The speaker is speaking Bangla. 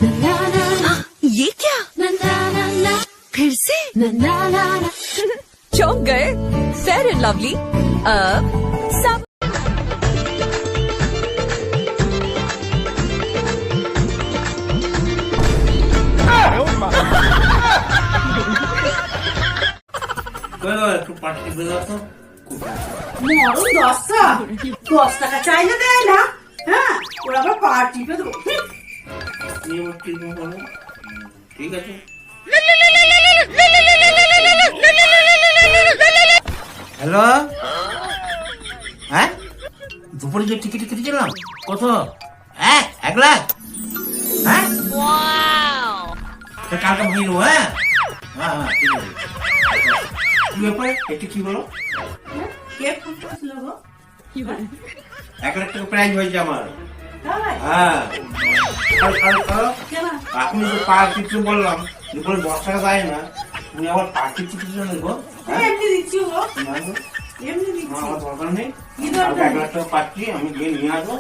ये क्या? फिर से चौंक गए? फेयर एंड लवली अब सब একটু পাঠিয়ে দেওয়া তো মরণ 10 টাকা চাইলে দেয় না। হ্যাঁ, ওরা আবার পার্টি পে দেবো। ঠিক আছে। হ্যালো, হ্যাঁ দুপুরে যে টিকিট কেটেছিলাম কত? 1 লাখ? হ্যাঁ কালকে ভুলে নেবো। হ্যাঁ হ্যাঁ হ্যাঁ ঠিক আছে। কি ব্যাপারে একটু কি বলো? কে ফোন করেছিল গো? 1 লাখ টাকা প্রাইজ হয়েছে আমার। তাই? হ্যাঁ কেন? এখন যে পার্টি বললাম যে বলে 10 টাকা দেয় না, তুমি আবার পার্টি টিকিট নেবো? এমনি দিচ্ছি গো, না গো, এমনি দিচ্ছি। আমার দরকার নেই। কি দরকার? 1 লাখ টাকা পাচ্ছি, আমি গিয়ে নিয়ে আসবো।